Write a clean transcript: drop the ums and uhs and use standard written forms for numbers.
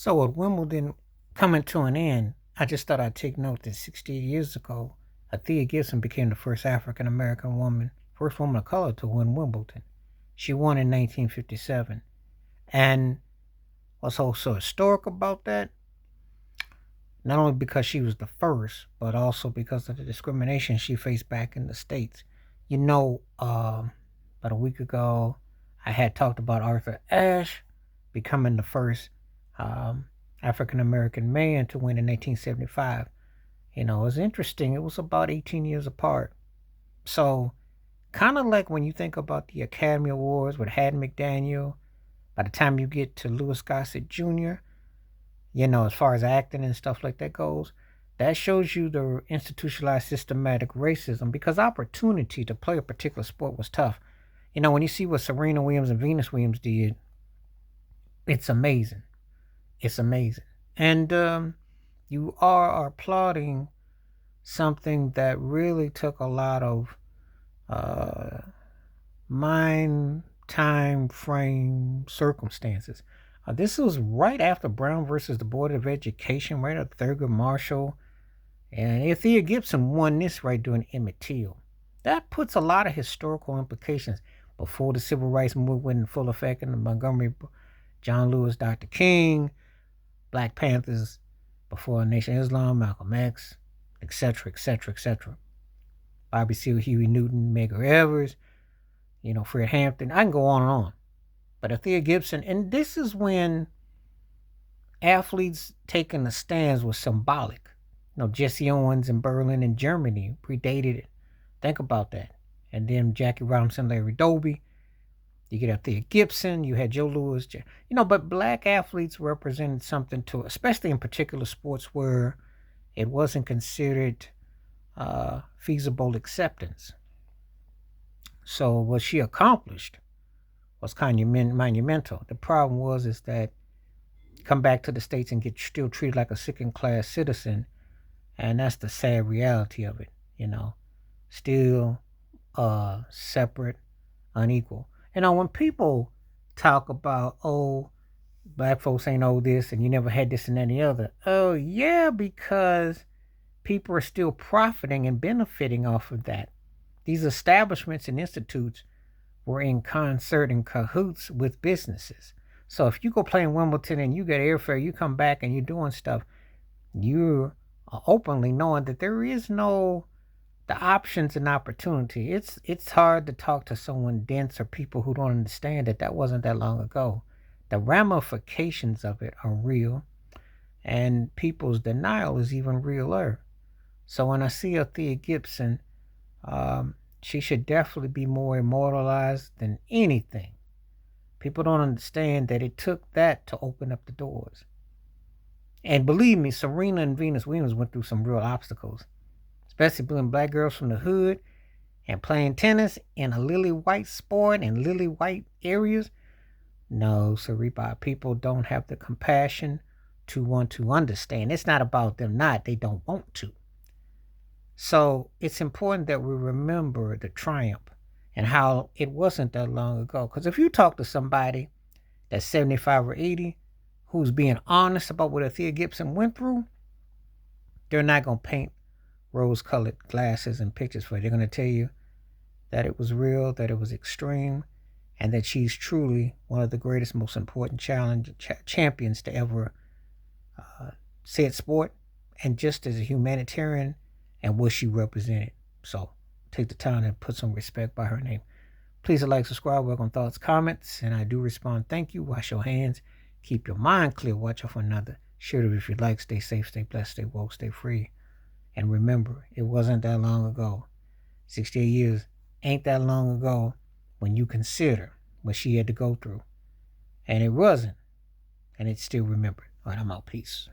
So with Wimbledon coming to an end, I just thought I'd take note that 68 years ago, Althea Gibson became the first African American woman, first woman of color to win Wimbledon. She won in 1957. And what's also historic about that, not only because she was the first, but also because of the discrimination she faced back in the States. About a week ago, I had talked about Arthur Ashe becoming the first um, African American man to win in 1875. It was interesting. It was about 18 years apart. So, kind of like when you think about the Academy Awards with Haddon McDaniel, by the time you get to Louis Gossett Jr., as far as acting and stuff like that goes, that shows you the institutionalized systematic racism because opportunity to play a particular sport was tough. When you see what Serena Williams and Venus Williams did, it's amazing. It's amazing. And you are applauding something that really took a lot of uh, mind, time frame, circumstances. This was right after Brown versus the Board of Education, right after Thurgood Marshall. And Althea Gibson won this right during Emmett Till. That puts a lot of historical implications before the Civil Rights Movement went in full effect in the Montgomery, John Lewis, Dr. King, Black Panthers, before Nation of Islam, Malcolm X, etc., etc., etc. Bobby Seale, Huey Newton, Medgar Evers, Fred Hampton. I can go on and on. But Althea Gibson, and this is when athletes taking the stands was symbolic. Jesse Owens in Berlin and Germany predated it. Think about that. And then Jackie Robinson, Larry Doby. You get Althea Gibson. You had Joe Louis. But black athletes represented something too, especially in particular sports where it wasn't considered feasible acceptance. So what she accomplished was kind of monumental. The problem is that come back to the States and get still treated like a second class citizen. And that's the sad reality of it. Still separate, unequal. When people talk about, oh, black folks ain't know this and you never had this and any other. Oh, yeah, because people are still profiting and benefiting off of that. These establishments and institutes were in concert and cahoots with businesses. So if you go play in Wimbledon and you get airfare, you come back and you're doing stuff, you're openly knowing that there is no the options and opportunity. It's hard to talk to someone dense or people who don't understand that wasn't that long ago. The ramifications of it are real, and people's denial is even realer. So when I see Althea Gibson, she should definitely be more immortalized than anything. People don't understand that it took that to open up the doors. And believe me, Serena and Venus Williams went through some real obstacles, especially being black girls from the hood and playing tennis in a lily white sport and lily white areas. No, Sariba, people don't have the compassion to want to understand. It's not about them not, they don't want to. So it's important that we remember the triumph and how it wasn't that long ago. Because if you talk to somebody that's 75 or 80 who's being honest about what Althea Gibson went through, they're not going to paint rose-colored glasses and pictures for you. They're going to tell you that it was real, that it was extreme, and that she's truly one of the greatest, most important champions to ever said sport, and just as a humanitarian and what she represented. So take the time and put some respect by her name. Please like, subscribe, work on thoughts, comments, and I do respond. Thank you. Wash your hands. Keep your mind clear. Watch out for another. Share it if you like. Stay safe, stay blessed, stay woke, stay free. And remember, it wasn't that long ago. 68 years ain't that long ago when you consider what she had to go through. And it wasn't. And it's still remembered. All right, I'm out. Peace.